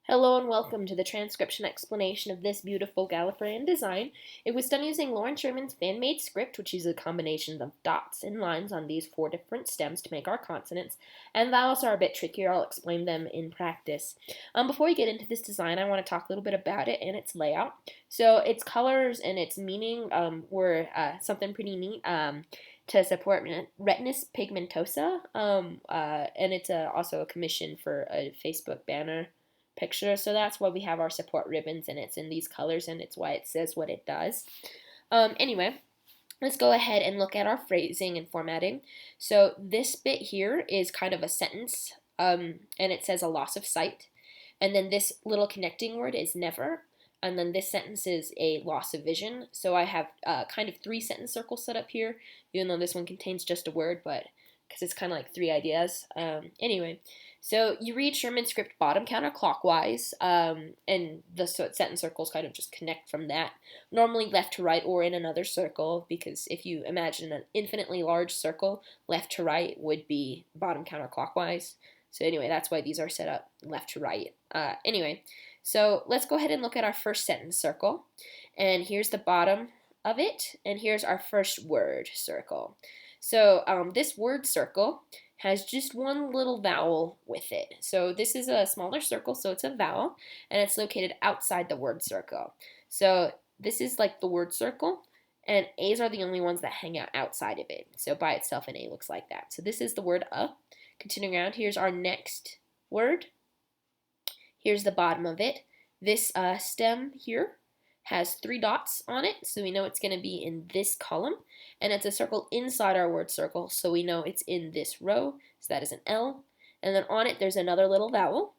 Hello and welcome to the transcription explanation of this beautiful Gallifreyan design. It was done using Loren Sherman's fan-made script, which uses a combination of dots and lines on these 4 different stems to make our consonants, and vowels are a bit trickier. I'll explain them in practice. Before we get into this design, I want to talk a little bit about it and its layout. So its colors and its meaning were something pretty neat. To support retinitis pigmentosa, and it's also a commission for a Facebook banner picture. So that's why we have our support ribbons, and it's in these colors, and it's why it says what it does. Anyway, let's go ahead and look at our phrasing and formatting. So this bit here is kind of a sentence, and it says a loss of sight. And then this little connecting word is never. And then this sentence is a loss of vision. So I have kind of 3 sentence circles set up here, even though this one contains just a word, but because it's kind of like 3 ideas. Anyway, so you read Sherman's script bottom counterclockwise, and the sentence circles kind of just connect from that. Normally left to right or in another circle, because if you imagine an infinitely large circle, left to right would be bottom counterclockwise. So anyway, that's why these are set up left to right. Anyway, so let's go ahead and look at our first sentence circle. And here's the bottom of it, and here's our first word circle. So this word circle has just one little vowel with it. So this is a smaller circle, so it's a vowel, and it's located outside the word circle. So this is like the word circle, and A's are the only ones that hang out outside of it. So by itself, an A looks like that. So this is the word Continuing around, here's our next word. Here's the bottom of it. This stem here has 3 dots on it, so we know it's going to be in this column, and it's a circle inside our word circle, so we know it's in this row, so that is an L, and then on it there's another little vowel,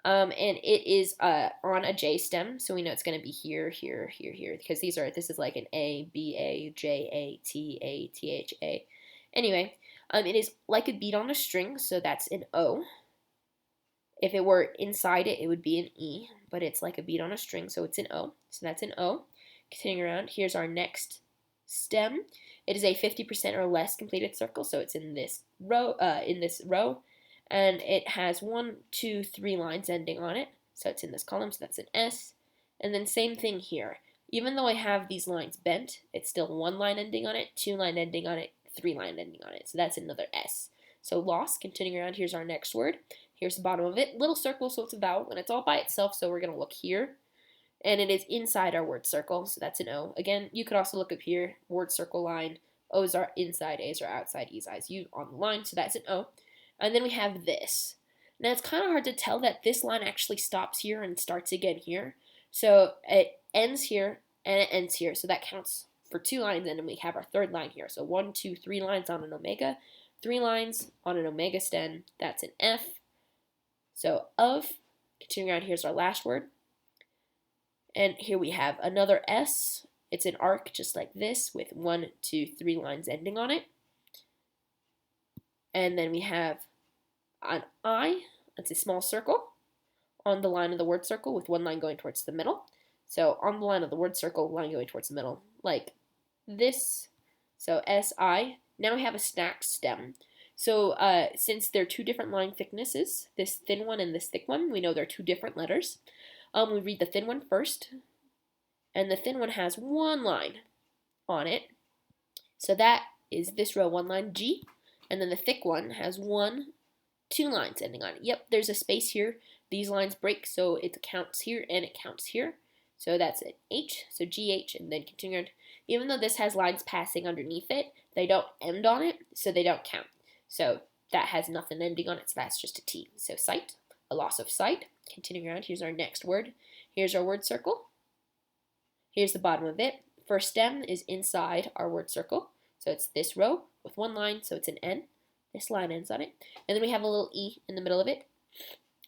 and it is on a J stem, so we know it's going to be here, here, here, here, because this is like an A, B, A, J, A, T, A, T, H, A. Anyway, it is like a bead on a string, so that's an O. If it were inside it, it would be an E, but it's like a bead on a string, so it's an O. So that's an O. Continuing around, here's our next stem. It is a 50% or less completed circle, so it's in this row, and it has 1, 2, 3 lines ending on it, so it's in this column, so that's an S. And then same thing here. Even though I have these lines bent, it's still 1 line ending on it, 2 line ending on it, 3 line ending on it, so that's another S. So loss. Continuing around, here's our next word. Here's the bottom of it. Little circle, so it's a vowel, and it's all by itself, so we're going to look here. And it is inside our word circle, so that's an O. Again, you could also look up here, word circle line. O's are inside, A's are outside, E's, I's, U on the line, so that's an O. And then we have this. Now, it's kind of hard to tell that this line actually stops here and starts again here. So it ends here, and it ends here, so that counts for 2 lines, and then we have our 3rd line here. So 1, 2, 3 lines on an omega, 3 lines on an omega stem, that's an F. So of, continuing on, here's our last word. And here we have another S. It's an arc just like this with 1, 2, 3 lines ending on it. And then we have an I. That's a small circle on the line of the word circle with 1 line going towards the middle. So on the line of the word circle, line going towards the middle, like this. So SI. Now we have a stacked stem. So since they're 2 different line thicknesses, this thin one and this thick one, we know they're 2 different letters. We read the thin one first, and the thin one has 1 line on it. So that is this row, 1 line G, and then the thick one has 1, 2 lines ending on it. Yep, there's a space here. These lines break, so it counts here and it counts here. So that's an H, so GH, and then continue on. Even though this has lines passing underneath it, they don't end on it, so they don't count. So that has nothing ending on it, so that's just a T. So sight, a loss of sight. Continuing around, here's our next word. Here's our word circle. Here's the bottom of it. First stem is inside our word circle. So it's this row with 1 line, so it's an N. This line ends on it. And then we have a little E in the middle of it,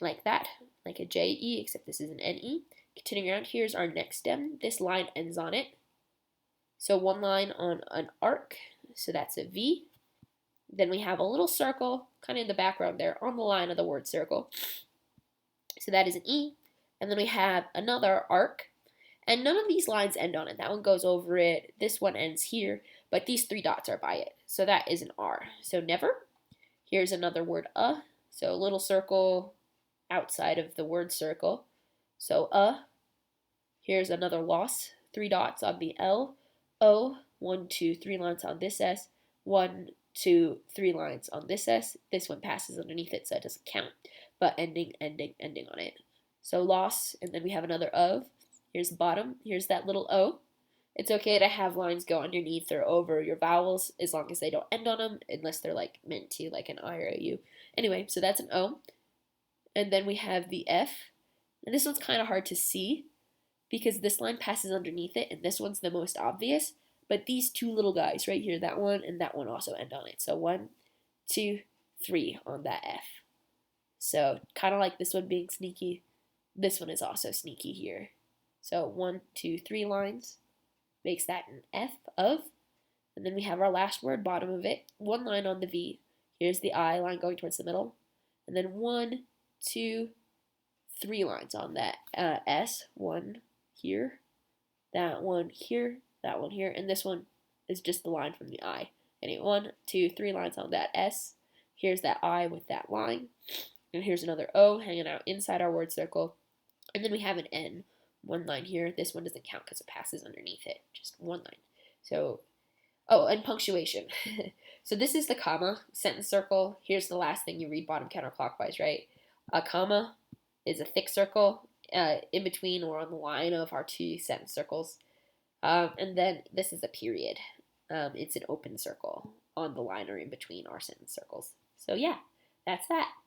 like that, like a J-E, except this is an N-E. Continuing around, here's our next stem. This line ends on it. So 1 line on an arc, so that's a V. Then we have a little circle, kind of in the background there, on the line of the word circle. So that is an E. And then we have another arc. And none of these lines end on it. That one goes over it. This one ends here. But these 3 dots are by it. So that is an R. So never. Here's another word, So a little circle outside of the word circle. So here's another loss, 3 dots on the L, O, 1, 2, 3 lines on this S, 1, 2, 3 lines on this S. This one passes underneath it, so it doesn't count, but ending, ending, ending on it. So loss, and then we have another O. Here's the bottom, here's that little O. It's okay to have lines go underneath or over your vowels as long as they don't end on them, unless they're like meant to, like an I or a U. Anyway, so that's an O. And then we have the F. And this one's kind of hard to see because this line passes underneath it, and this one's the most obvious. But these two little guys right here, that one and that one also end on it. So 1, 2, 3 on that F. So kind of like this one being sneaky, this one is also sneaky here. So 1, 2, 3 lines makes that an F of. And then we have our last word, bottom of it, 1 line on the V. Here's the I line going towards the middle. And then 1, 2, 3 lines on that S. 1 here, that one here, that one here, and this one is just the line from the I. Anyway, 1, 2, 3 lines on that S. Here's that I with that line. And here's another O hanging out inside our word circle. And then we have an N. 1 line here. This one doesn't count because it passes underneath it. Just 1 line. So, oh, and punctuation. So this is the comma, sentence circle. Here's the last thing you read bottom counterclockwise, right? A comma is a thick circle in between or on the line of our 2 sentence circles. And then this is a period. It's an open circle on the line or in between our sentence circles. So yeah, that's that.